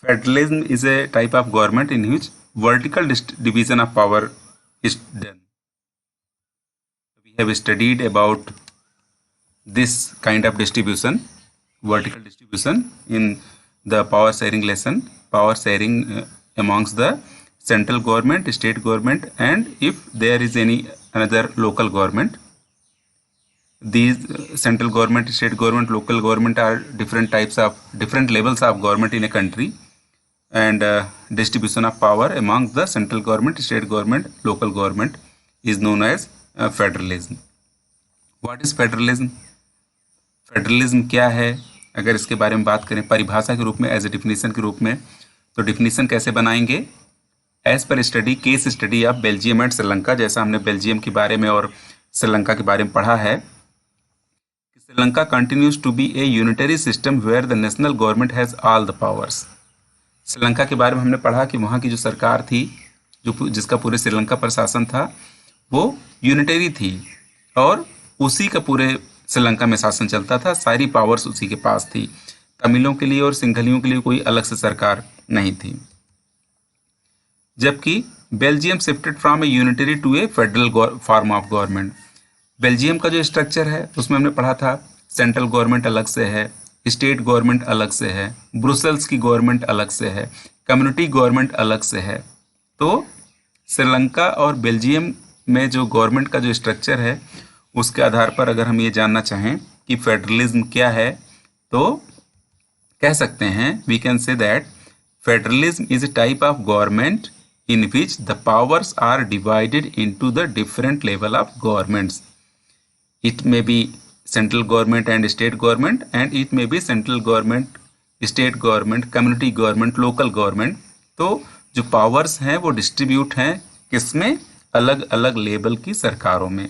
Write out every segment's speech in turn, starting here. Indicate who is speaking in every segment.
Speaker 1: Federalism is a type of government in which vertical division of power is done. We have studied about this kind of distribution, vertical distribution, in the power sharing lesson. Power sharing amongst the central government, state government, and if there is any another local government. These central government, state government, local government are different types of different levels of government in a country, and distribution of power among the central government, state government, local government is known as federalism. What is federalism? Federalism क्या है? अगर इसके बारे में बात करें परिभाषा के रूप में, एज ए डिफिनीशन के रूप में, तो डिफिनीशन कैसे बनाएंगे? As per study, case study of Belgium and Sri Lanka. जैसा हमने बेल्जियम के बारे में और श्रीलंका के बारे में पढ़ा है, Sri Lanka continues to be a unitary system where the national government has all the powers. Sri Lanka के बारे में हमने पढ़ा कि वहाँ की जो सरकार थी, जिसका पूरे श्रीलंका पर शासन था, वो यूनिटरी थी और उसी का पूरे श्रीलंका में शासन चलता था, सारी पावर्स उसी के पास थी। तमिलों के लिए और सिंघलियों के लिए कोई अलग से सरकार नहीं थी। जबकि Belgium shifted from a unitary to a federal form of government. Belgium का जो स्ट्रक्चर है उसमें हमने पढ़ा था सेंट्रल गवर्नमेंट अलग से है, स्टेट गवर्नमेंट अलग से है, ब्रुसेल्स की गवर्नमेंट अलग से है, कम्युनिटी गवर्नमेंट अलग से है। तो श्रीलंका और बेल्जियम में जो गवर्नमेंट का जो स्ट्रक्चर है उसके आधार पर अगर हम ये जानना चाहें कि फेडरलिज्म क्या है, तो कह सकते हैं we can say that federalism is a type of government in which the powers are divided into the different level of governments. It may be central government and state government, and it may be central government, state government, community government, local government. तो जो powers हैं वो distribute हैं किसमें? अलग अलग level की सरकारों में.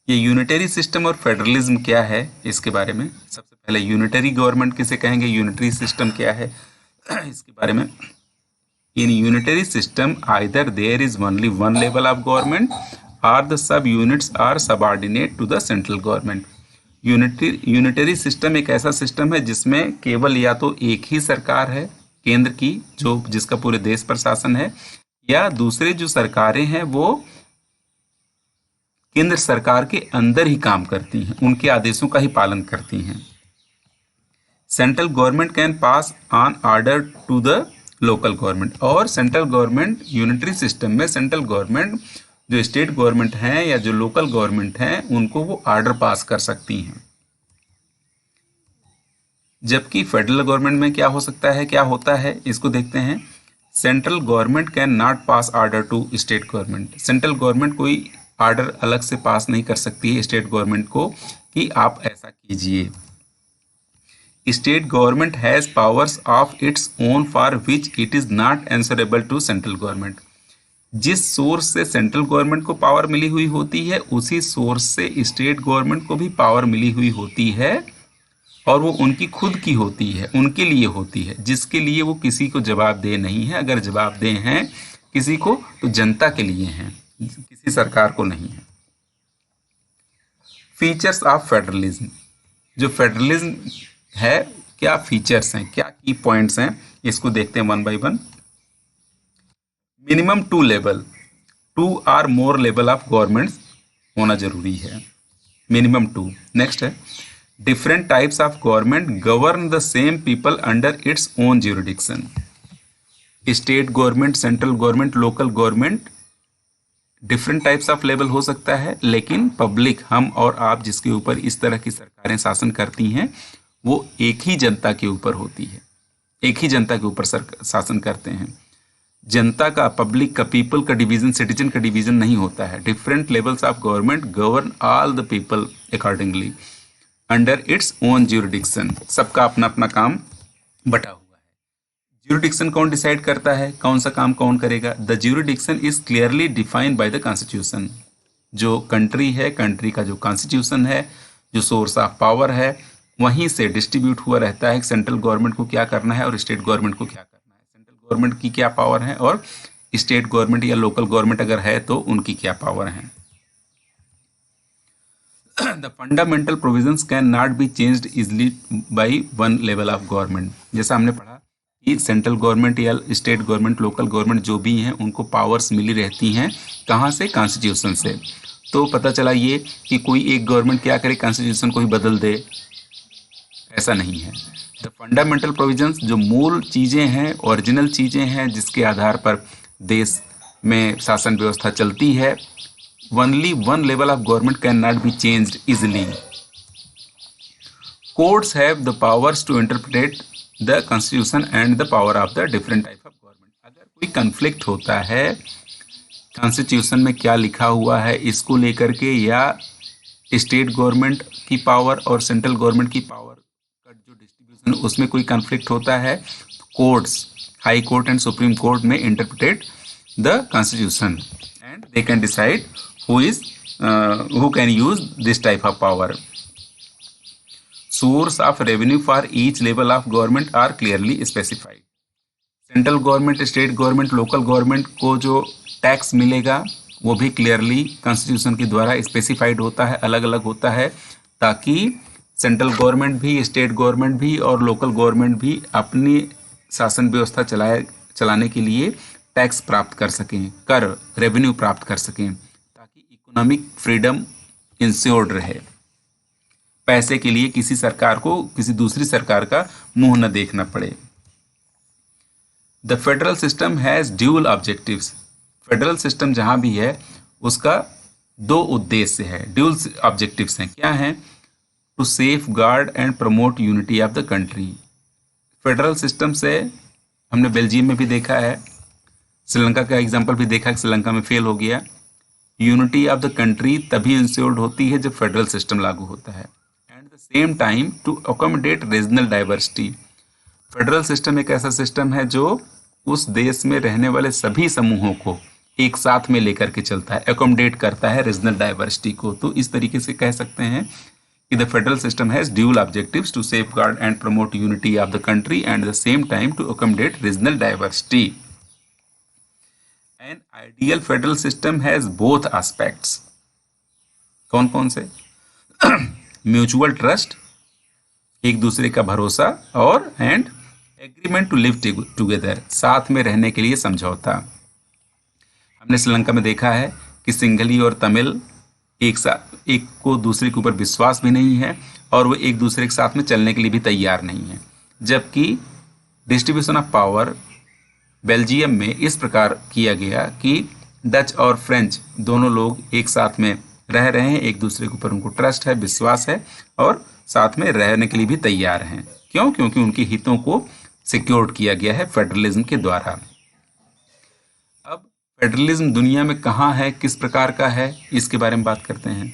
Speaker 1: ये यूनिटरी सिस्टम और फेडरलिज्म क्या है इसके बारे में सबसे पहले यूनिटरी गवर्नमेंट किसे कहेंगे, यूनिटरी सिस्टम क्या है इसके बारे में. In unitary system either there is only one level of government or the sub units are subordinate to the central government. Unitary system एक ऐसा सिस्टम है जिसमें केवल या तो एक ही सरकार है केंद्र की जो जिसका पूरे देश पर शासन है, या दूसरे जो सरकारें हैं वो केंद्र सरकार के अंदर ही काम करती हैं, उनके आदेशों का ही पालन करती हैं. Central government can pass on order to the local government. और सेंट्रल गवर्नमेंट यूनिटरी सिस्टम में सेंट्रल गवर्नमेंट जो स्टेट गवर्नमेंट हैं या जो लोकल गवर्नमेंट हैं उनको वो ऑर्डर पास कर सकती हैं. जबकि फेडरल गवर्नमेंट में क्या हो सकता है, क्या होता है इसको देखते हैं. Central government can not pass order to state government. Central government कोई ऑर्डर अलग से पास नहीं कर सकती है स्टेट गवर्नमेंट को कि आप ऐसा कीजिए. State government has powers of its own for which it is not answerable to central government. जिस सोर्स से सेंट्रल गवर्नमेंट को पावर मिली हुई होती है उसी सोर्स से स्टेट गवर्नमेंट को भी पावर मिली हुई होती है, और वो उनकी खुद की होती है, उनके लिए होती है, जिसके लिए वो किसी को जवाबदेह नहीं है. अगर जवाबदेह हैं किसी को तो जनता के लिए हैं, किसी सरकार को नहीं है. Features of federalism. जो फेडरलिज्म है क्या फीचर्स हैं, क्या की पॉइंट्स हैं, इसको देखते हैं one by one. Minimum 2 level, 2 और मोर लेवल ऑफ गवर्नमेंट्स होना जरूरी है. मिनिमम 2. नेक्स्ट है different types of government govern the same people under its own jurisdiction. State government, central government, local government different types of level हो सकता है, लेकिन public हम और आप जिसके ऊपर इस तरह की सरकारें शासन करती हैं वो एक ही जनता के ऊपर होती है, एक ही जनता के ऊपर शासन करते हैं. जनता का, पब्लिक का, पीपल का डिवीजन, सिटीजन का डिवीजन नहीं होता है. Different levels of government govern all the people accordingly under its own jurisdiction. सबका अपना अपना काम बटा हुआ है. ज्यूरिडिक्शन कौन डिसाइड करता है, कौन सा काम कौन करेगा? The jurisdiction is clearly defined by the constitution. जो कंट्री है, कंट्री का जो कॉन्स्टिट्यूशन है, जो सोर्स ऑफ पावर है, वहीं से डिस्ट्रीब्यूट हुआ रहता है सेंट्रल गवर्नमेंट को क्या करना है और स्टेट गवर्नमेंट को क्या करना है, गवर्नमेंट की क्या पावर है और स्टेट गवर्नमेंट या लोकल गवर्नमेंट अगर है तो उनकी क्या पावर है. The fundamental provisions can not be changed easily by one level of government. जैसा हमने पढ़ा कि सेंट्रल गवर्नमेंट या स्टेट गवर्नमेंट, लोकल गवर्नमेंट जो भी हैं उनको पावर्स मिली रहती हैं, कहाँ से? कॉन्स्टिट्यूशन से। तो पता चला ये कि कोई एक गवर्नमेंट क्या करे, कॉन्स्टिट्यूशन को ही बदल दे, ऐसा नहीं है। द फंडामेंटल प्रोविजंस, जो मूल चीज़ें हैं, ओरिजिनल चीज़ें हैं जिसके आधार पर देश में शासन व्यवस्था चलती है, only one level of government can not be changed easily. Courts have the powers to interpret the constitution and the power of the different type of government. अगर कोई कन्फ्लिक्ट होता है कॉन्स्टिट्यूशन में क्या लिखा हुआ है इसको लेकर के, या स्टेट गवर्नमेंट की पावर और सेंट्रल गवर्नमेंट की पावर का जो डिस्ट्रीब्यूशन, उसमें कोई कन्फ्लिक्ट होता है, तो courts, high court and supreme court में interpret the constitution and they can decide who can use this type of power. Source of revenue for each level of government are clearly specified. Central government, state government, local government को जो tax मिलेगा वो भी clearly constitution के द्वारा specified होता है, अलग अलग होता है, ताकि सेंट्रल गवर्नमेंट भी, स्टेट गवर्नमेंट भी और लोकल गवर्नमेंट भी अपनी शासन व्यवस्था चलाने के लिए टैक्स प्राप्त कर सकें, कर रेवेन्यू प्राप्त कर सकें, इकोनॉमिक फ्रीडम इंश्योर्ड रहे। पैसे के लिए किसी सरकार को किसी दूसरी सरकार का मुंह न देखना पड़े। The federal system has dual objectives. Federal system जहां भी है उसका दो उद्देश्य है, ड्यूअल ऑब्जेक्टिव्स हैं। क्या हैं? To safeguard and promote unity of the country. Federal system से हमने बेल्जियम में भी देखा है, श्रीलंका का एग्जाम्पल भी देखा, श्रीलंका में फेल हो गया। यूनिटी ऑफ द कंट्री तभी इंश्योर्ड होती है जब फेडरल सिस्टम लागू होता है। And the same time to accommodate regional diversity. Federal system एक ऐसा सिस्टम है जो उस देश में रहने वाले सभी समूहों को एक साथ में लेकर के चलता है, अकोमोडेट करता है रीजनल डाइवर्सिटी को। तो इस तरीके से कह सकते हैं कि the federal system has dual objectives to safeguard and promote unity of the country and the same time to accommodate regional diversity. An ideal federal system has both aspects. कौन कौन से? म्यूचुअल ट्रस्ट, एक दूसरे का भरोसा, और and agreement to live together, साथ में रहने के लिए समझौता। हमने श्रीलंका में देखा है कि सिंघली और तमिल एक को दूसरे के ऊपर विश्वास भी नहीं है और वो एक दूसरे के साथ में चलने के लिए भी तैयार नहीं है। जबकि डिस्ट्रीब्यूशन ऑफ पावर बेल्जियम में इस प्रकार किया गया कि डच और फ्रेंच दोनों लोग एक साथ में रह रहे हैं, एक दूसरे के ऊपर उनको ट्रस्ट है, विश्वास है और साथ में रहने के लिए भी तैयार हैं। क्यों? क्योंकि उनके हितों को सिक्योर्ड किया गया है फेडरलिज्म के द्वारा। अब फेडरलिज्म दुनिया में कहाँ है, किस प्रकार का है, इसके बारे में बात करते हैं।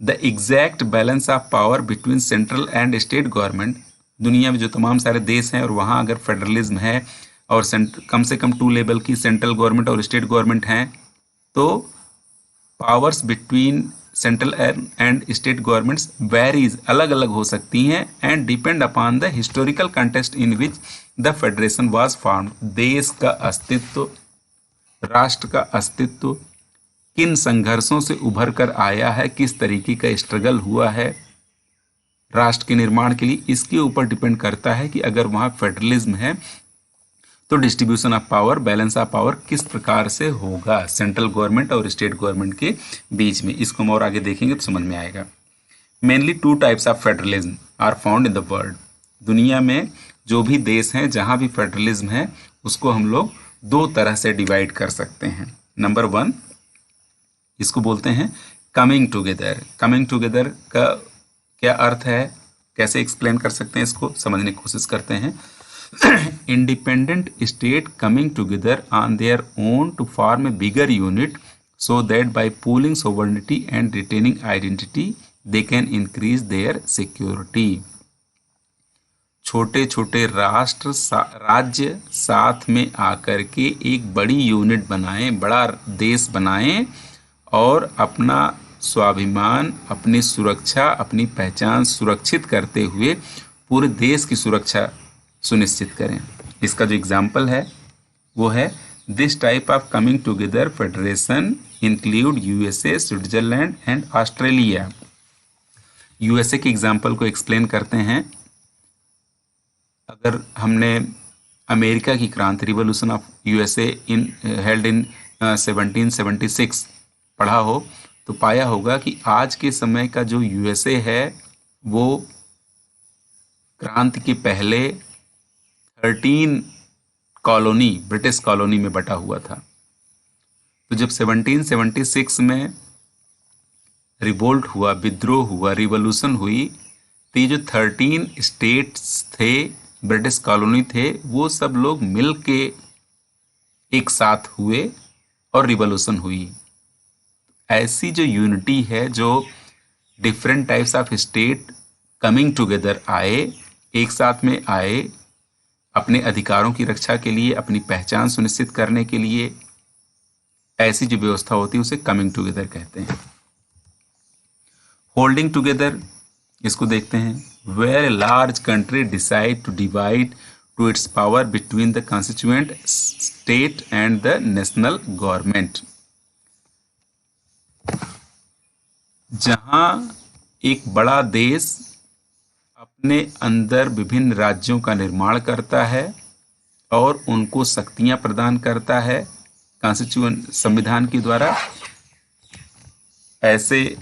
Speaker 1: The exact balance of power between central and state government. दुनिया में जो तमाम सारे देश हैं और वहाँ अगर फेडरलिज्म है और कम से कम 2 लेवल की सेंट्रल गवर्नमेंट और स्टेट गवर्नमेंट हैं, तो powers between central and state governments varies, अलग अलग हो सकती हैं, and depend upon the historical context in which the federation was formed. देश का अस्तित्व, राष्ट्र का अस्तित्व किन संघर्षों से उभर कर आया है, किस तरीके का स्ट्रगल हुआ है राष्ट्र के निर्माण के लिए, इसके ऊपर डिपेंड करता है कि अगर वहाँ फेडरलिज्म है तो distribution of power, balance of power किस प्रकार से होगा सेंट्रल गवर्नमेंट और स्टेट गवर्नमेंट के बीच में। इसको हम और आगे देखेंगे तो समझ में आएगा। Mainly 2 types of federalism are found in the world. दुनिया में जो भी देश हैं जहाँ भी फेडरलिज्म है उसको हम लोग 2 तरह से डिवाइड कर सकते हैं। नंबर 1, इसको बोलते हैं कमिंग टुगेदर। कमिंग टुगेदर का क्या अर्थ है, कैसे एक्सप्लेन कर सकते हैं, इसको समझने की कोशिश करते हैं। Independent state coming together on their own to form a bigger unit so that by pooling sovereignty and retaining identity they can increase their security. छोटे छोटे राष्ट्र राज्य साथ में आकर के एक बड़ी यूनिट बनाएं, बड़ा देश बनाएं और अपना स्वाभिमान, अपनी सुरक्षा, अपनी पहचान सुरक्षित करते हुए पूरे देश की सुरक्षा सुनिश्चित करें। इसका जो एग्जाम्पल है वो है this type of coming together federation include USA, Switzerland and Australia. USA के एग्जाम्पल को एक्सप्लेन करते हैं। अगर हमने अमेरिका की क्रांति, revolution of USA in held in 1776 पढ़ा हो तो पाया होगा कि आज के समय का जो यूएसए है वो क्रांति के पहले 13 कॉलोनी, ब्रिटिश कॉलोनी में बटा हुआ था। तो जब 1776 में रिवोल्ट हुआ, विद्रोह हुआ, रिवॉल्यूशन हुई, तो ये जो 13 स्टेट्स थे, ब्रिटिश कॉलोनी थे, वो सब लोग मिल के एक साथ हुए और रिवॉल्यूशन हुई। ऐसी जो यूनिटी है, जो different types of state coming together आए, एक साथ में आए, अपने अधिकारों की रक्षा के लिए, अपनी पहचान सुनिश्चित करने के लिए, ऐसी जो व्यवस्था होती है उसे कमिंग टुगेदर कहते हैं। होल्डिंग टुगेदर, इसको देखते हैं। Where a large country decide to divide to its power between the constituent state and the national government. जहां एक बड़ा देश अपने अंदर विभिन्न राज्यों का निर्माण करता है और उनको शक्तियां प्रदान करता है कॉन्स्टिट्यूएंट संविधान के द्वारा, ऐसे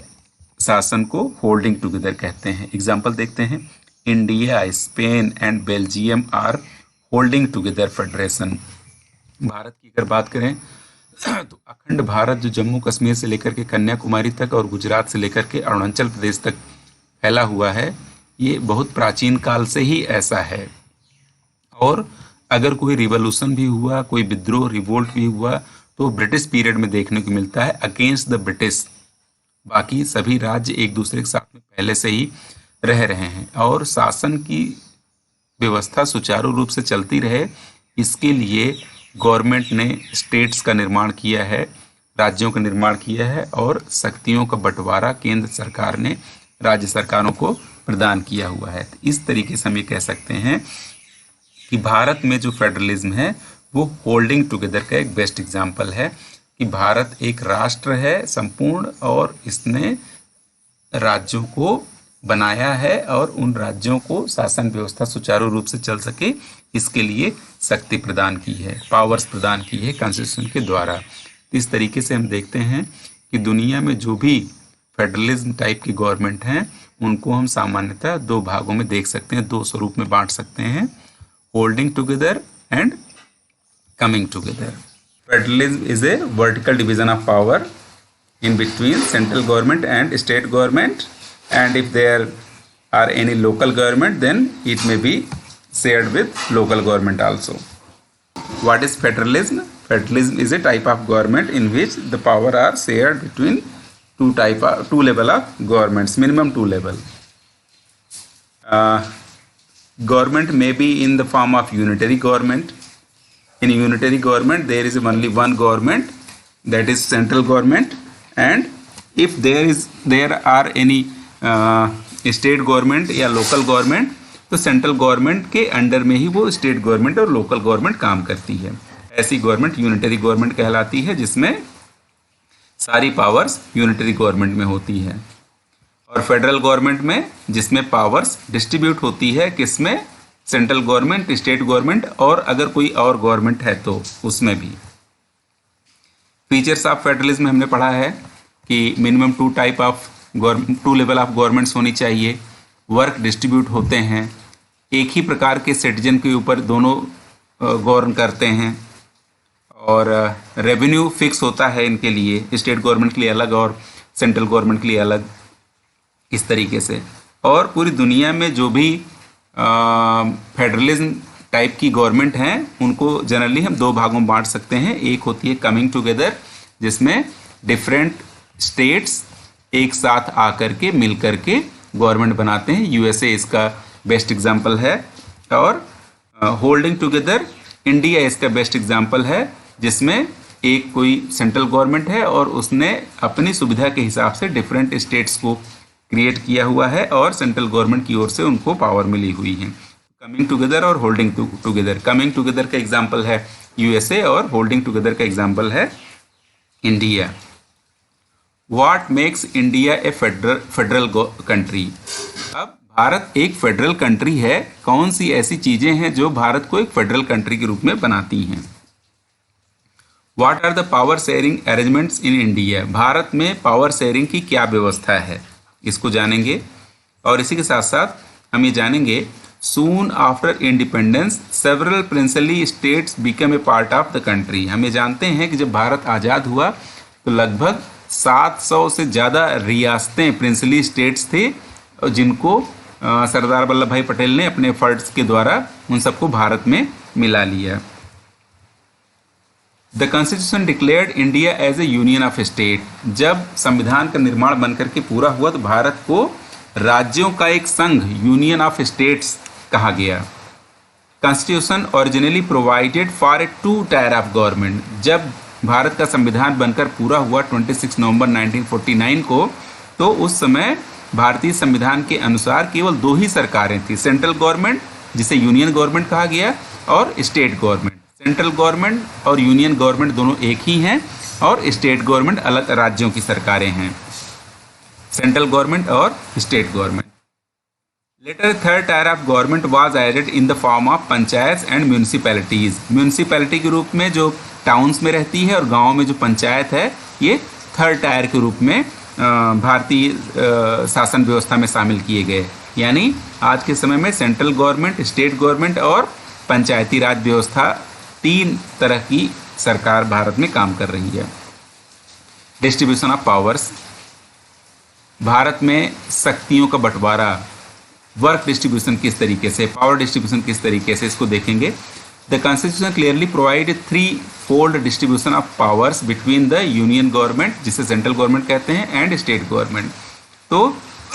Speaker 1: शासन को होल्डिंग टुगेदर कहते हैं। एग्जाम्पल देखते हैं। India, Spain and Belgium are holding together federation. भारत की अगर बात करें तो अखंड भारत जो जम्मू कश्मीर से लेकर के कन्याकुमारी तक और गुजरात से लेकर के अरुणाचल प्रदेश तक फैला हुआ है, ये बहुत प्राचीन काल से ही ऐसा है। और अगर कोई रिवॉल्यूशन भी हुआ, कोई विद्रोह, रिवोल्ट भी हुआ, तो ब्रिटिश पीरियड में देखने को मिलता है अगेंस्ट द ब्रिटिश। बाकी सभी राज्य एक दूसरे के साथ में पहले से ही रह रहे हैं और शासन की व्यवस्था सुचारू रूप से चलती रहे, इसके लिए गवर्नमेंट ने स्टेट्स का निर्माण किया है, राज्यों का निर्माण किया है और शक्तियों का बंटवारा केंद्र सरकार ने राज्य सरकारों को प्रदान किया हुआ है। तो इस तरीके से हम ये कह सकते हैं कि भारत में जो फेडरलिज्म है वो होल्डिंग टुगेदर का एक बेस्ट एग्जाम्पल है कि भारत एक राष्ट्र है संपूर्ण और इसने राज्यों को बनाया है और उन राज्यों को शासन व्यवस्था सुचारू रूप से चल सके इसके लिए शक्ति प्रदान की है, पावर्स प्रदान की है कॉन्स्टिट्यूशन के द्वारा। इस तरीके से हम देखते हैं कि दुनिया में जो भी फेडरलिज्म टाइप की गवर्नमेंट हैं उनको हम सामान्यतः दो भागों में देख सकते हैं, दो स्वरूप में बांट सकते हैं, holding together and coming together. Federalism is a vertical division of power in between central government and state government, and if there are any local government then it may be shared with local government also. What is federalism? Federalism is a type of government in which the power are shared between two level of governments, minimum two level. Government may be in the form of unitary government. In unitary government there is only one government, that is central government, and if there are any state government या local government तो central government के under में ही वो state government और local government काम करती है। ऐसी गवर्नमेंट यूनिटरी गवर्नमेंट कहलाती है जिसमें सारी पावर्स यूनिटरी गवर्नमेंट में होती है। और फेडरल गवर्नमेंट में जिसमें पावर्स डिस्ट्रीब्यूट होती है, किसमें? सेंट्रल गवर्नमेंट, स्टेट गवर्नमेंट और अगर कोई और गवर्नमेंट है तो उसमें भी। फीचर्स ऑफ फेडरलिज्म में हमने पढ़ा है कि minimum two level of governments होनी चाहिए, वर्क डिस्ट्रीब्यूट होते हैं, एक ही प्रकार के सिटीजन के ऊपर दोनों गवर्न करते हैं और रेवेन्यू फिक्स होता है इनके लिए, स्टेट गवर्नमेंट के लिए अलग और सेंट्रल गवर्नमेंट के लिए अलग, इस तरीके से। और पूरी दुनिया में जो भी फेडरलिज्म टाइप की गवर्नमेंट हैं उनको जनरली हम दो भागों में बांट सकते हैं। एक होती है कमिंग टुगेदर जिसमें डिफरेंट स्टेट्स एक साथ आकर के मिल कर के गवर्नमेंट बनाते हैं, यूएसए इसका बेस्ट एग्जांपल है। और होल्डिंग टुगेदर इंडिया इसका बेस्ट एग्जांपल है जिसमें एक कोई सेंट्रल गवर्नमेंट है और उसने अपनी सुविधा के हिसाब से डिफरेंट स्टेट्स को क्रिएट किया हुआ है और सेंट्रल गवर्नमेंट की ओर से उनको पावर मिली हुई है। कमिंग टुगेदर और होल्डिंग टुगेदर, कमिंग टुगेदर का एग्जांपल है यूएसए और होल्डिंग टुगेदर का एग्जांपल है India. What makes India A federal country? अब भारत एक फेडरल कंट्री है, कौन सी ऐसी चीजें हैं जो भारत को एक फेडरल कंट्री के रूप में बनाती हैं? What are the power sharing arrangements in India? भारत में पावर शेयरिंग की क्या व्यवस्था है, इसको जानेंगे। और इसी के साथ साथ हम ये जानेंगे soon after independence several princely states become a part of the country. हम ये जानते हैं कि जब भारत आज़ाद हुआ तो लगभग 700 से ज़्यादा रियासतें प्रिंसली स्टेट्स थे, जिनको सरदार वल्लभ भाई पटेल ने अपने एफर्ट्स के द्वारा उन सबको भारत में मिला लिया। The constitution declared India as a union of state. जब संविधान का निर्माण बनकर के पूरा हुआ तो भारत को राज्यों का एक संघ, यूनियन ऑफ स्टेट्स कहा गया। Constitution originally provided for a 2 tyre of government. जब भारत का संविधान बनकर पूरा हुआ 26 नवंबर 1949 को, तो उस समय भारतीय संविधान के अनुसार केवल 2 ही सरकारें थी, सेंट्रल गवर्नमेंट जिसे यूनियन गवर्नमेंट कहा गया और स्टेट गवर्नमेंट। सेंट्रल गवर्नमेंट और यूनियन गवर्नमेंट दोनों एक ही हैं और स्टेट गवर्नमेंट अलग राज्यों की सरकारें हैं, सेंट्रल गवर्नमेंट और state government. Later 3rd tier of government was added in the form of panchayat and municipalities. Municipality के रूप में जो टाउन्स में रहती है और गाँव में जो पंचायत है, ये 3rd टायर के रूप में भारतीय शासन व्यवस्था में शामिल किए गए। यानी आज के समय में सेंट्रल गवर्नमेंट, स्टेट गवर्नमेंट और पंचायती राज व्यवस्था, 3 तरह की सरकार भारत में काम कर रही है। Distribution of powers. भारत में शक्तियों का बंटवारा, वर्क डिस्ट्रीब्यूशन किस तरीके से, पावर डिस्ट्रीब्यूशन किस तरीके से, इसको देखेंगे। The constitution clearly provide 3-fold distribution of powers between the union government, जिसे सेंट्रल गवर्नमेंट कहते हैं, एंड स्टेट गवर्नमेंट। तो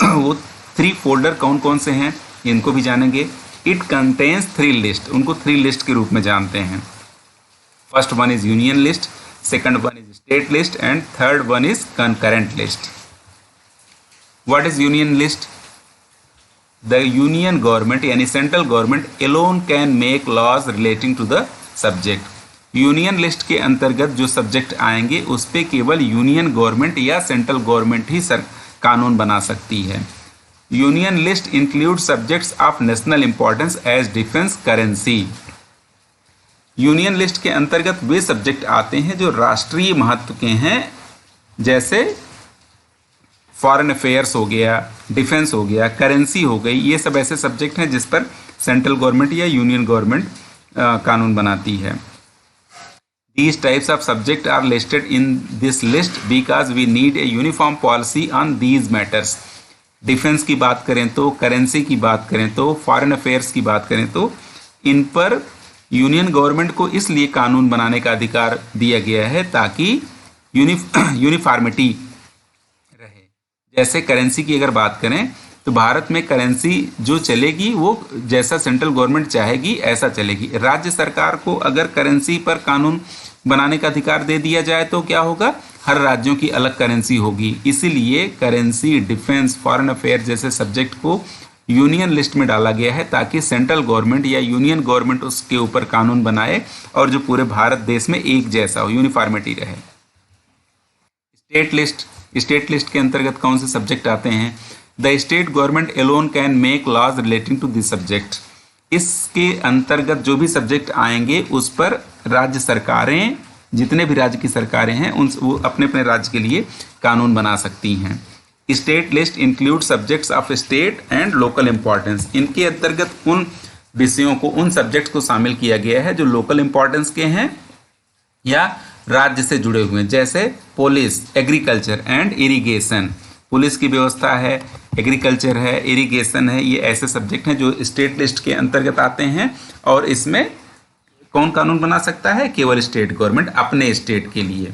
Speaker 1: वो 3 फोल्डर कौन कौन से हैं इनको भी जानेंगे। इट कंटेन्स 3 लिस्ट, उनको 3 लिस्ट के रूप में जानते हैं। First one is union list, second one is state list and third one is concurrent list. What is union list? The union government यानी central government alone can make laws relating to the subject. Union list के अंतर्गत जो subject आएंगे उस पर केवल union government या central government ही कानून बना सकती है। Union list include subjects of national importance as defence, currency. Union list के अंतर्गत वे सब्जेक्ट आते हैं जो राष्ट्रीय महत्व के हैं, जैसे फॉरेन अफेयर्स हो गया, डिफेंस हो गया, करेंसी हो गई। ये सब ऐसे सब्जेक्ट हैं जिस पर सेंट्रल गवर्नमेंट या यूनियन गवर्नमेंट कानून बनाती है। These types of subject are listed in this list because we need a uniform policy on these matters. Defence की बात करें तो, करेंसी की बात करें तो, फॉरेन अफेयर्स की बात करें तो, इन पर यूनियन गवर्नमेंट को इसलिए कानून बनाने का अधिकार दिया गया है ताकि यूनिफॉर्मिटी रहे। जैसे करेंसी की अगर बात करें तो भारत में करेंसी जो चलेगी वो जैसा सेंट्रल गवर्नमेंट चाहेगी ऐसा चलेगी। राज्य सरकार को अगर करेंसी पर कानून बनाने का अधिकार दे दिया जाए तो क्या होगा, हर राज्यों की अलग करेंसी होगी। इसीलिए करेंसी, डिफेंस, फॉरेन अफेयर जैसे सब्जेक्ट को यूनियन लिस्ट में डाला गया है ताकि सेंट्रल गवर्नमेंट या यूनियन गवर्नमेंट उसके ऊपर कानून बनाए और जो पूरे भारत देश में एक जैसा हो, यूनिफॉर्मिटी रहे। स्टेट लिस्ट के अंतर्गत कौन से सब्जेक्ट आते हैं? The state government alone can make laws relating to this subject. इसके अंतर्गत जो भी सब्जेक्ट आएंगे उस पर राज्य सरकारें, जितने भी राज्य की सरकारें हैं उन वो अपने अपने राज्य के लिए कानून बना सकती हैं। State list include subjects of state and local importance. इनके अंतर्गत उन विषयों को, उन सब्जेक्ट्स को शामिल किया गया है जो लोकल इंपॉर्टेंस के हैं या राज्य से जुड़े हुए हैं, जैसे police, agriculture and irrigation. Police की व्यवस्था है, एग्रीकल्चर है, इरिगेशन है, ये ऐसे सब्जेक्ट हैं जो स्टेट लिस्ट के अंतर्गत आते हैं और इसमें कौन कानून बना सकता है? केवल स्टेट गवर्नमेंट अपने स्टेट के लिए।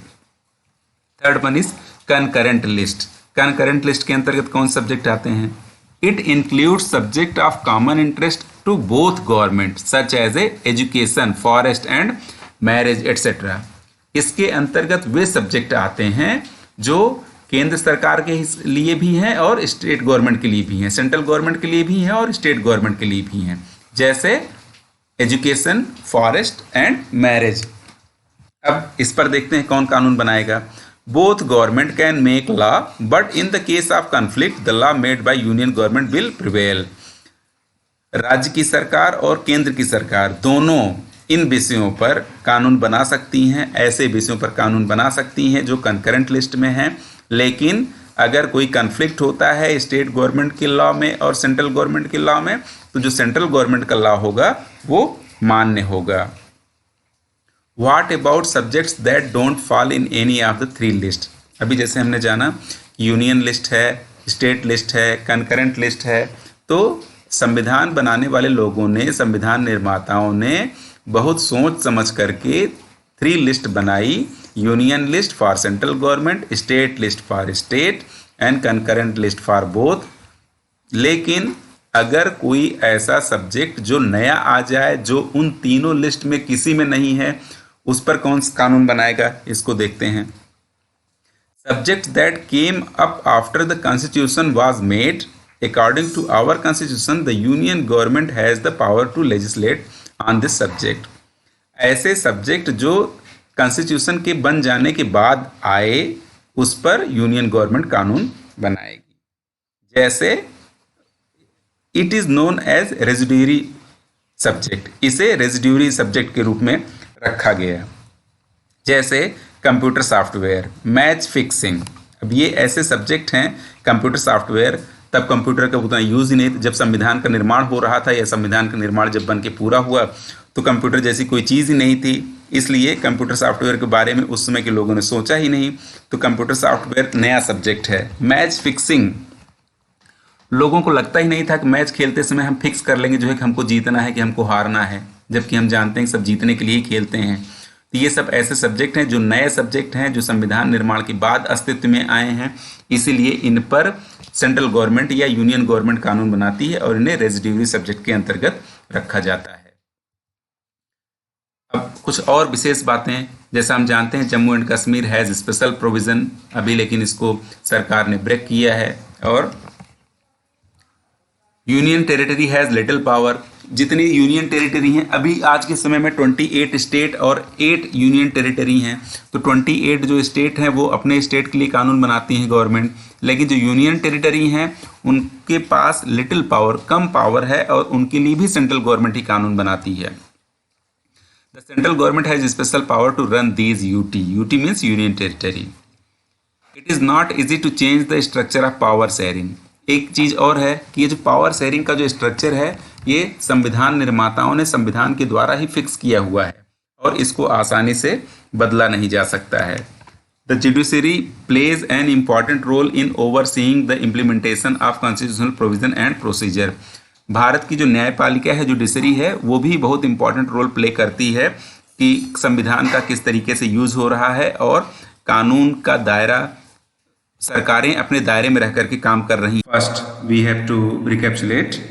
Speaker 1: Third one is concurrent list. Concurrent list के अंतर्गत कौन सब्जेक्ट आते हैं? It include subject of common interest to both government such as education, forest and marriage etcetera. इसके अंतर्गत वे सब्जेक्ट आते हैं जो केंद्र सरकार के लिए भी हैं और स्टेट गवर्नमेंट के लिए भी हैं, सेंट्रल गवर्नमेंट के लिए भी हैं और स्टेट गवर्नमेंट के लिए भी हैं, जैसे एजुकेशन, फॉरेस्ट एंड मैरिज। अब इस पर देखते हैं कौन कानून बनाएगा। Both government can make law but in the case of conflict the law made by union government will prevail. राज्य की सरकार और केंद्र की सरकार दोनों इन विषयों पर कानून बना सकती हैं, ऐसे विषयों पर कानून बना सकती हैं जो कंकरेंट लिस्ट में हैं। लेकिन अगर कोई कन्फ्लिक्ट होता है स्टेट गवर्नमेंट के लॉ में और सेंट्रल गवर्नमेंट के लॉ में, तो जो सेंट्रल गवर्नमेंट का लॉ होगा वो मान्य होगा। What about subjects that don't fall in any of the three list? अभी जैसे हमने जाना यूनियन लिस्ट है, स्टेट लिस्ट है, कंकरेंट लिस्ट है, तो संविधान बनाने वाले लोगों ने, संविधान निर्माताओं ने बहुत सोच समझ करके 3 लिस्ट बनाई, union list for central government, state list for state and concurrent list for both. लेकिन अगर कोई ऐसा सब्जेक्ट जो नया आ जाए, जो उन तीनों लिस्ट में किसी में नहीं है, उस पर कौन सा कानून बनाएगा, इसको देखते हैं। Subjects that came up after the constitution was made according to our constitution the union government has the power to legislate on this subject. ऐसे सब्जेक्ट जो कॉन्स्टिट्यूशन के बन जाने के बाद आए, उस पर यूनियन गवर्नमेंट कानून बनाएगी। जैसे it is known as residuary subject, इसे रेजिड्यूरी सब्जेक्ट के रूप में रखा गया। जैसे कंप्यूटर सॉफ्टवेयर, मैच फिक्सिंग, अब ये ऐसे सब्जेक्ट हैं। कंप्यूटर सॉफ्टवेयर, तब कंप्यूटर का उतना यूज़ ही नहीं था जब संविधान का निर्माण हो रहा था, या संविधान का निर्माण जब बन के पूरा हुआ तो कंप्यूटर जैसी कोई चीज़ ही नहीं थी, इसलिए कंप्यूटर सॉफ्टवेयर के बारे में उस समय के लोगों ने सोचा ही नहीं, तो कंप्यूटर सॉफ्टवेयर नया सब्जेक्ट है। मैच फिक्सिंग, लोगों को लगता ही नहीं था कि मैच खेलते समय हम फिक्स कर लेंगे जो है कि हमको जीतना है कि हमको हारना है, जबकि हम जानते हैं कि सब जीतने के लिए ही खेलते हैं। तो ये सब ऐसे सब्जेक्ट हैं जो नए सब्जेक्ट हैं, जो संविधान निर्माण के बाद अस्तित्व में आए हैं, इसीलिए इन पर सेंट्रल गवर्नमेंट या यूनियन गवर्नमेंट कानून बनाती है और इन्हें रेजिड्यूरी सब्जेक्ट के अंतर्गत रखा जाता है। अब कुछ और विशेष बातें, जैसा हम जानते हैं Jammu and Kashmir has special provision अभी, लेकिन इसको सरकार ने ब्रेक किया है। और union territory has little power, जितनी यूनियन टेरिटरी हैं अभी आज के समय में 28 स्टेट और 8 यूनियन टेरिटरी हैं, तो 28 जो स्टेट हैं वो अपने स्टेट के लिए कानून बनाती हैं गवर्नमेंट, लेकिन जो यूनियन टेरिटरी हैं उनके पास लिटिल पावर, कम पावर है, और उनके लिए भी सेंट्रल गवर्नमेंट ही कानून बनाती है। The central government has special power to run these UT, UT means union territory. It is not easy to change the structure of power sharing. एक चीज़ और है कि ये जो पावर शेयरिंग का जो स्ट्रक्चर है, ये संविधान निर्माताओं ने संविधान के द्वारा ही फिक्स किया हुआ है और इसको आसानी से बदला नहीं जा सकता है। The judiciary plays an important role in overseeing the implementation of constitutional provision and procedure. भारत की जो न्यायपालिका है, जुडिशरी है, वो भी बहुत इंपॉर्टेंट रोल प्ले करती है कि संविधान का किस तरीके से यूज़ हो रहा है और कानून का दायरा सरकारें अपने दायरे में रह करके काम कर रही हैं। First we have to recapitulate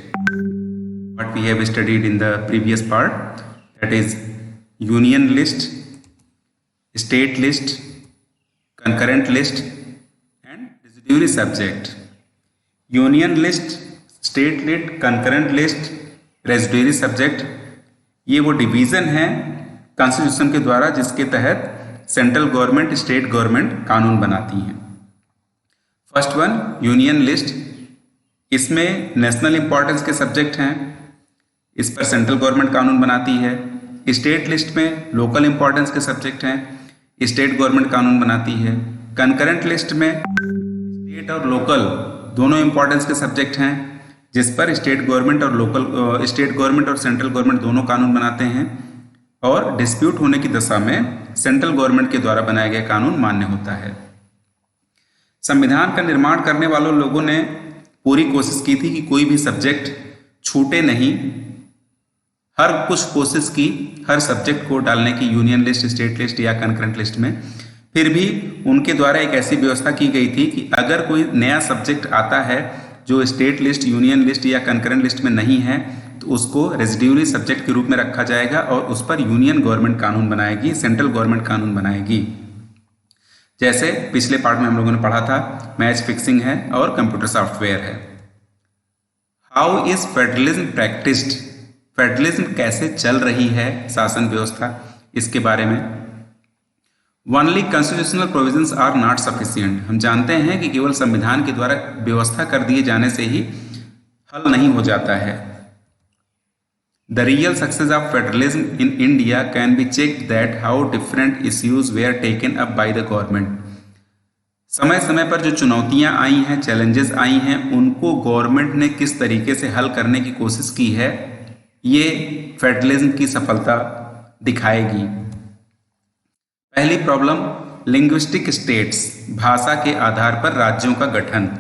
Speaker 1: what we have studied in the previous part, that is union list, state list, concurrent list and residuary subject. Union list, state list, concurrent list, residuary subject, ये वो division है constitution के द्वारा जिसके तहत central government, state government कानून बनाती हैं। फर्स्ट वन यूनियन लिस्ट, इसमें नेशनल इंपॉर्टेंस के सब्जेक्ट हैं, इस पर सेंट्रल गवर्नमेंट कानून बनाती है। स्टेट लिस्ट में लोकल इंपॉर्टेंस के सब्जेक्ट हैं, स्टेट गवर्नमेंट कानून बनाती है। कंकरेंट लिस्ट में स्टेट और लोकल दोनों इंपॉर्टेंस के सब्जेक्ट हैं, जिस पर स्टेट गवर्नमेंट और सेंट्रल गवर्नमेंट दोनों कानून बनाते हैं, और डिस्प्यूट होने की दशा में सेंट्रल गवर्नमेंट के द्वारा बनाया गया कानून मान्य होता है। संविधान का निर्माण करने वालों लोगों ने पूरी कोशिश की थी कि कोई भी सब्जेक्ट छूटे नहीं, हर कुछ कोशिश की हर सब्जेक्ट को डालने की यूनियन लिस्ट, स्टेट लिस्ट या कंकरेंट लिस्ट में। फिर भी उनके द्वारा एक ऐसी व्यवस्था की गई थी कि अगर कोई नया सब्जेक्ट आता है जो स्टेट लिस्ट, यूनियन लिस्ट या कंकरेंट लिस्ट में नहीं है, तो उसको रेजिड्यूरी सब्जेक्ट के रूप में रखा जाएगा और उस पर यूनियन गवर्नमेंट कानून बनाएगी, सेंट्रल गवर्नमेंट कानून बनाएगी। जैसे पिछले पार्ट में हम लोगों ने पढ़ा था, मैच फिक्सिंग है और कंप्यूटर सॉफ्टवेयर है। How is federalism practised, federalism कैसे चल रही है शासन व्यवस्था, इसके बारे में। Only constitutional provisions are not sufficient, हम जानते हैं कि केवल संविधान के द्वारा व्यवस्था कर दिए जाने से ही हल नहीं हो जाता है। The real success of federalism in India can be checked that how different issues were taken up by the government. समय समय पर जो चुनौतियां आई हैं, चैलेंजेस आई हैं, उनको गवर्नमेंट ने किस तरीके से हल करने की कोशिश की है, ये फेडरलिज्म की सफलता दिखाएगी। पहली प्रॉब्लम, लिंग्विस्टिक स्टेट्स, भाषा के आधार पर राज्यों का गठन।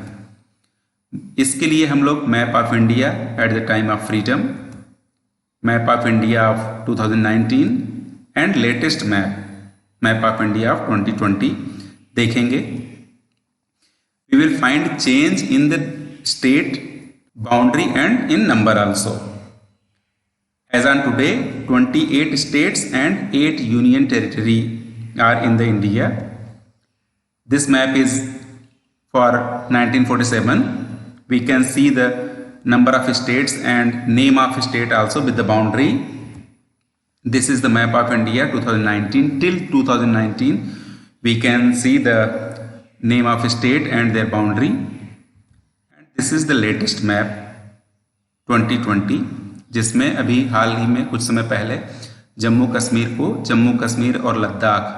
Speaker 1: इसके लिए हम लोग map of India at the time of freedom, map of India of 2019 and latest map of India of 2020 देखेंगे। We will find change in the state boundary and in number also. As on today, 28 states and 8 union territory are in the India. This map is for 1947. We can see the number of states and name of state also with the boundary. This is the map of India 2019 till 2019. We can see the name of state and their boundary, and this is the latest map 2020, जिसमें अभी हाल ही में कुछ समय पहले जम्मू कश्मीर को जम्मू कश्मीर और लद्दाख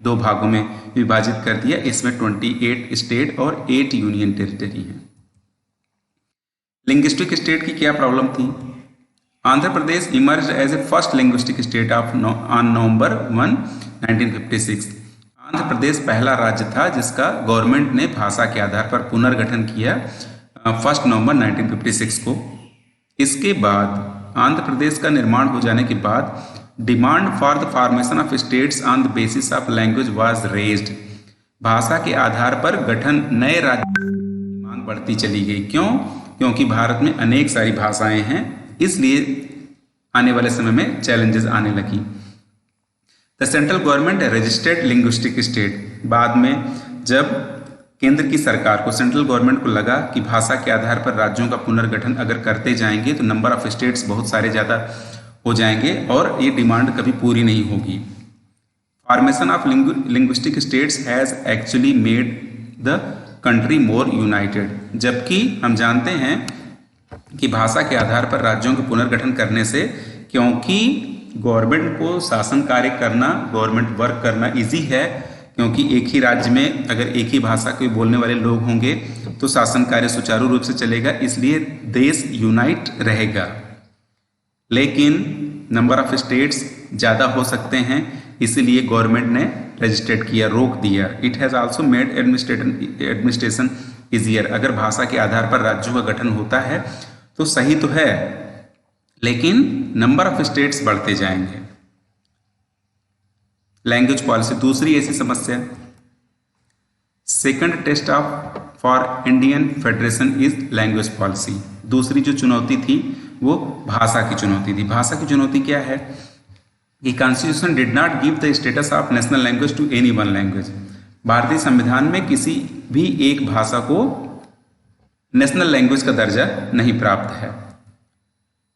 Speaker 1: दो भागों में विभाजित कर दिया। इसमें 28 स्टेट और 8 यूनियन टेरिटरी हैं। लिंग्विस्टिक स्टेट की क्या प्रॉब्लम थी? Andhra Pradesh emerged as a first linguistic state on November 1, 1956। Andhra Pradesh पहला राज्य था जिसका गवर्नमेंट ने भाषा के आधार पर पुनर्गठन किया 1 नवंबर 1956 को। इसके बाद आंध्र प्रदेश का निर्माण हो जाने के बाद demand for the formation of states on the basis of language was raised. भाषा के आधार पर गठन नए राज्य की मांग बढ़ती चली गई। क्यों? क्योंकि भारत में अनेक सारी भाषाएं हैं, इसलिए आने वाले समय में चैलेंजेस आने लगी। The central government registered linguistic state. बाद में जब केंद्र की सरकार को, सेंट्रल गवर्नमेंट को लगा कि भाषा के आधार पर राज्यों का पुनर्गठन अगर करते जाएंगे तो नंबर ऑफ स्टेट्स बहुत सारे ज़्यादा हो जाएंगे और ये डिमांड कभी पूरी नहीं होगी। Formation of linguistic states has actually made the country more United. जबकि हम जानते हैं कि भाषा के आधार पर राज्यों के पुनर्गठन करने से, क्योंकि गवर्नमेंट को शासन कार्य करना, गवर्नमेंट वर्क करना इजी है, क्योंकि एक ही राज्य में अगर एक ही भाषा के बोलने वाले लोग होंगे तो शासन कार्य सुचारू रूप से चलेगा, इसलिए देश यूनाइट रहेगा। लेकिन नंबर ऑफ स्टेट्स ज़्यादा हो सकते हैं, इसीलिए गवर्नमेंट ने रजिस्ट्रेट किया, रोक दिया। It has also made administration easier. अगर भाषा के आधार पर राज्यों का गठन होता है तो सही तो है, लेकिन नंबर ऑफ स्टेट्स बढ़ते जाएंगे। लैंग्वेज पॉलिसी दूसरी ऐसी समस्या। Second test of for Indian federation is language policy. दूसरी जो चुनौती थी वो भाषा की चुनौती थी। भाषा की चुनौती क्या है कि constitution did not give the status of national language to any one language. भारतीय संविधान में किसी भी एक भाषा को नेशनल लैंग्वेज का दर्जा नहीं प्राप्त है।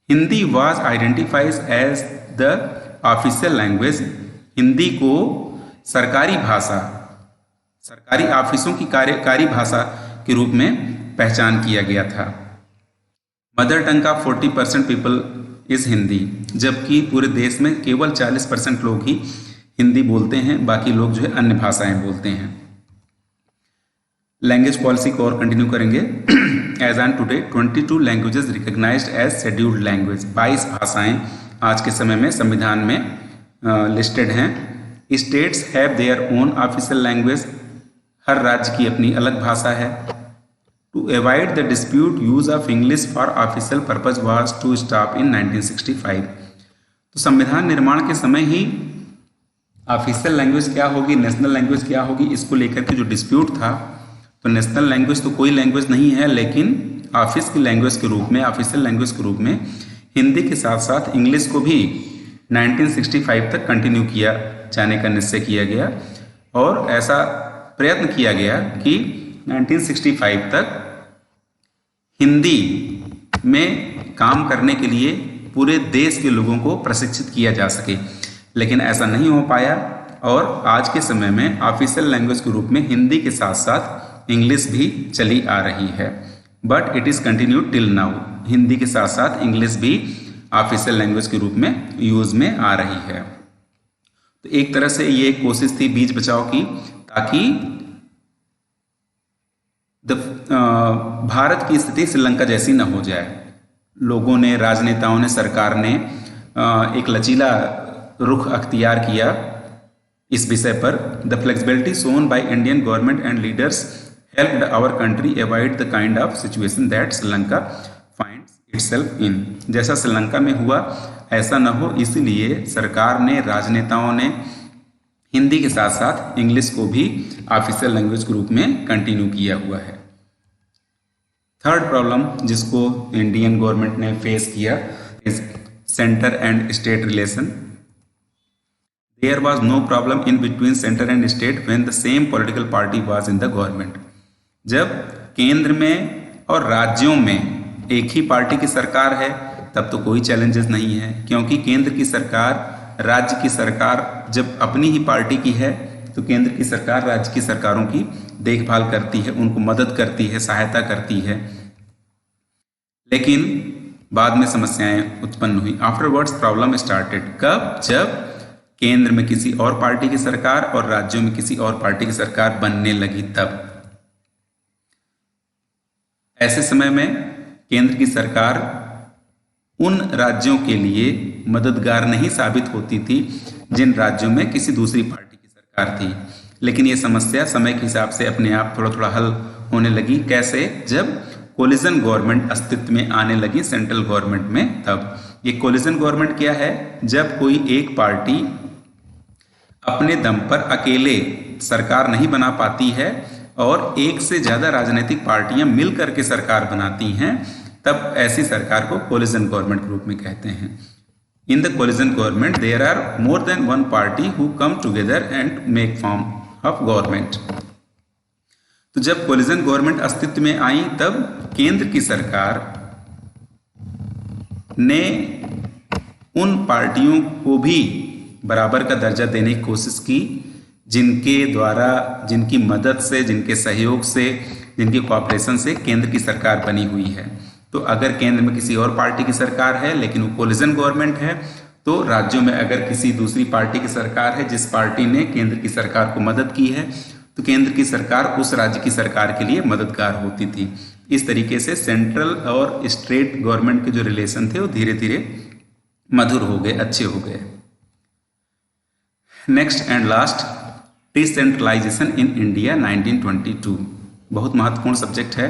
Speaker 1: Hindi was identifies as the official language. Hindi को सरकारी भाषा, सरकारी ऑफिसों की कार्यकारी भाषा के रूप में पहचान किया गया था। मदर टंग का 40% पीपल इज हिंदी, जबकि पूरे देश में केवल 40% लोग ही हिंदी बोलते हैं, बाकी लोग जो है अन्य भाषाएं बोलते हैं। लैंग्वेज पॉलिसी को और कंटिन्यू करेंगे। As on today 22 languages recognised as scheduled language. 22 भाषाएं आज के समय में संविधान में लिस्टेड हैं। States have their own official language. हर राज्य की अपनी अलग भाषा है। To avoid the dispute use of English for official purpose was to stop in 1965। तो संविधान निर्माण के समय ही ऑफिशियल लैंग्वेज क्या होगी, नेशनल लैंग्वेज क्या होगी, इसको लेकर के जो डिस्प्यूट था, तो नेशनल लैंग्वेज तो कोई लैंग्वेज नहीं है, लेकिन ऑफिस की लैंग्वेज के रूप में, ऑफिशियल लैंग्वेज के रूप में हिंदी के साथ साथ इंग्लिश को भी 1965 तक कंटिन्यू किया जाने का निश्चय किया गया और ऐसा प्रयत्न किया गया कि 1965 तक हिंदी में काम करने के लिए पूरे देश के लोगों को प्रशिक्षित किया जा सके, लेकिन ऐसा नहीं हो पाया और आज के समय में ऑफिशियल लैंग्वेज के रूप में हिंदी के साथ साथ इंग्लिश भी चली आ रही है। But it is continued till now. Hindi के साथ साथ इंग्लिश भी ऑफिशियल लैंग्वेज के रूप में यूज में आ रही है। तो एक तरह से ये एक कोशिश थी बीच बचाव की, ताकि भारत की स्थिति श्रीलंका जैसी न हो जाए। लोगों ने, राजनेताओं ने, सरकार ने एक लचीला रुख अख्तियार किया इस विषय पर। The flexibility shown by Indian government and leaders helped our country avoid the kind of situation that Sri Lanka finds itself in. जैसा श्रीलंका में हुआ ऐसा न हो, इसलिए सरकार ने, राजनेताओं ने हिंदी के साथ साथ इंग्लिश को भी ऑफिशियल लैंग्वेज के रूप में कंटिन्यू किया हुआ है। थर्ड प्रॉब्लम जिसको इंडियन गवर्नमेंट ने फेस किया is centre and state relation. There was no problem in between centre and state when the same political party was in the government. जब केंद्र में और राज्यों में एक ही पार्टी की सरकार है तब तो कोई चैलेंजेस नहीं है, क्योंकि केंद्र की सरकार, राज्य की सरकार जब अपनी ही पार्टी की है तो केंद्र की सरकार राज्य की सरकारों की देखभाल करती है, उनको मदद करती है, सहायता करती है। लेकिन बाद में समस्याएं उत्पन्न हुई। Afterwards problem started. कब? जब केंद्र में किसी और पार्टी की सरकार और राज्यों में किसी और पार्टी की सरकार बनने लगी तब। ऐसे समय में केंद्र की सरकार उन राज्यों के लिए मददगार नहीं साबित होती थी जिन राज्यों में किसी दूसरी पार्टी की सरकार थी। लेकिन ये समस्या समय के हिसाब से अपने आप थोड़ा थोड़ा हल होने लगी। कैसे? जब कोलिजन गवर्नमेंट अस्तित्व में आने लगी सेंट्रल गवर्नमेंट में तब। ये कोलिजन गवर्नमेंट क्या है? जब कोई एक पार्टी अपने दम पर अकेले सरकार नहीं बना पाती है और एक से ज़्यादा राजनीतिक पार्टियां मिल करके सरकार बनाती हैं, तब ऐसी सरकार को कोलिजन गवर्नमेंट के रूप में कहते हैं। In the coalition government there are more than one party who come together and make form of government. तो जब कोलिजन गवर्नमेंट अस्तित्व में आई तब केंद्र की सरकार ने उन पार्टियों को भी बराबर का दर्जा देने की कोशिश की जिनके द्वारा, जिनकी मदद से, जिनके सहयोग से, जिनकी कोऑपरेशन से केंद्र की सरकार बनी हुई है। तो अगर केंद्र में किसी और पार्टी की सरकार है लेकिन वो कोलिजन गवर्नमेंट है, तो राज्यों में अगर किसी दूसरी पार्टी की सरकार है जिस पार्टी ने केंद्र की सरकार को मदद की है, तो केंद्र की सरकार उस राज्य की सरकार के लिए मददगार होती थी। इस तरीके से सेंट्रल और स्टेट गवर्नमेंट के जो रिलेशन थे वो धीरे धीरे मधुर हो गए, अच्छे हो गए। Next and last, decentralisation in India 1922। बहुत महत्वपूर्ण सब्जेक्ट है।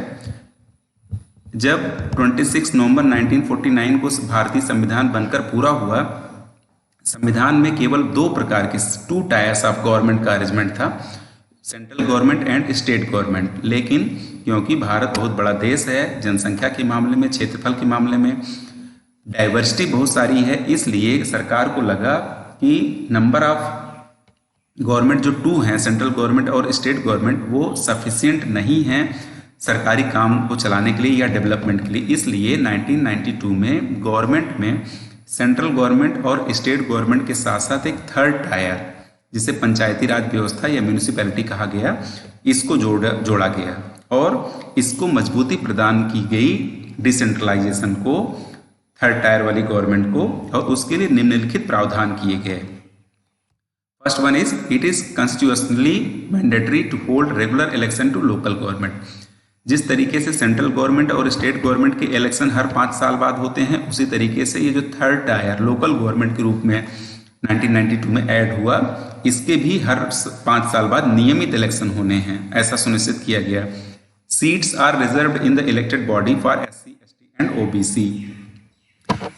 Speaker 1: जब 26 नवंबर 1949 को भारतीय संविधान बनकर पूरा हुआ, संविधान में केवल दो प्रकार के, 2 टायर्स ऑफ गवर्नमेंट का अरेंजमेंट था, central government and state government. लेकिन क्योंकि भारत बहुत बड़ा देश है, जनसंख्या के मामले में, क्षेत्रफल के मामले में डाइवर्सिटी बहुत सारी है, इसलिए सरकार को लगा कि नंबर ऑफ गवर्नमेंट जो 2 हैं, सेंट्रल गवर्नमेंट और स्टेट गवर्नमेंट, वो सफिशिएंट नहीं है सरकारी काम को चलाने के लिए या डेवलपमेंट के लिए। इसलिए 1992 में गवर्नमेंट में सेंट्रल गवर्नमेंट और स्टेट गवर्नमेंट के साथ साथ एक थर्ड टायर, जिसे पंचायती राज व्यवस्था या म्यूनिसिपैलिटी कहा गया, इसको जोड़ा गया और इसको मजबूती प्रदान की गई डिसेंट्रलाइजेशन को, थर्ड टायर वाली गवर्नमेंट को, और उसके लिए निम्नलिखित प्रावधान किए गए। First one is, it is constitutionally mandatory to hold regular election to local government. जिस तरीके से सेंट्रल गवर्नमेंट और स्टेट गवर्नमेंट के इलेक्शन हर 5 साल बाद होते हैं, उसी तरीके से ये जो थर्ड टायर लोकल गवर्नमेंट के रूप में 1992 में ऐड हुआ, इसके भी हर 5 साल बाद नियमित इलेक्शन होने हैं, ऐसा सुनिश्चित किया गया। Seats are reserved in the elected body for SC, ST and OBC।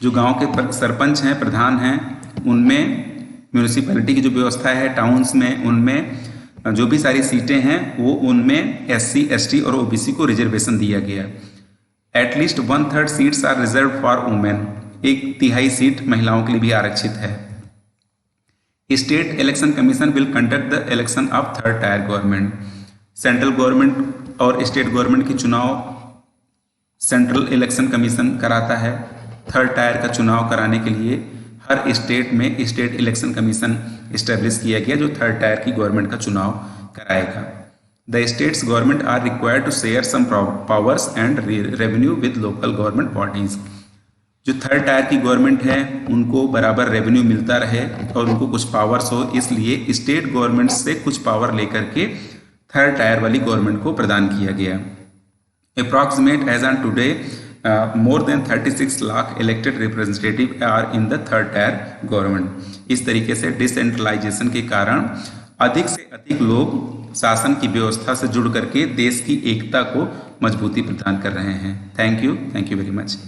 Speaker 1: जो गांव के सरपंच हैं, प्रधान हैं, उनमें म्यूनिसिपैलिटी की जो व्यवस्था है, टाउन्स में, उनमें जो भी सारी सीटें हैं वो उनमें SC, ST और OBC को रिजर्वेशन दिया गया। At least 1/3 seats are reserve for women. 1/3 seat महिलाओं के लिए भी आरक्षित है। State election commission will conduct the election of third tier government. Central government और स्टेट गवर्नमेंट की चुनाव सेंट्रल इलेक्शन कमीशन कराता है। थर्ड टायर का चुनाव कराने के लिए हर स्टेट में स्टेट इलेक्शन कमीशन इस्टेब्लिश किया गया जो थर्ड टायर की गवर्नमेंट का चुनाव कराएगा। The states government are required to share some powers and revenue with local government bodies. जो थर्ड टायर की गवर्नमेंट है उनको बराबर रेवेन्यू मिलता रहे और उनको कुछ पावर्स हो, इसलिए स्टेट गवर्नमेंट से कुछ पावर लेकर के थर्ड टायर वाली गवर्नमेंट को प्रदान किया गया। Approximate as on today more than 36 lakh elected representative are in the third tier government. इस तरीके से डिसेंट्रलाइजेशन के कारण अधिक से अधिक लोग शासन की व्यवस्था से जुड़ करके देश की एकता को मजबूती प्रदान कर रहे हैं। Thank you very much.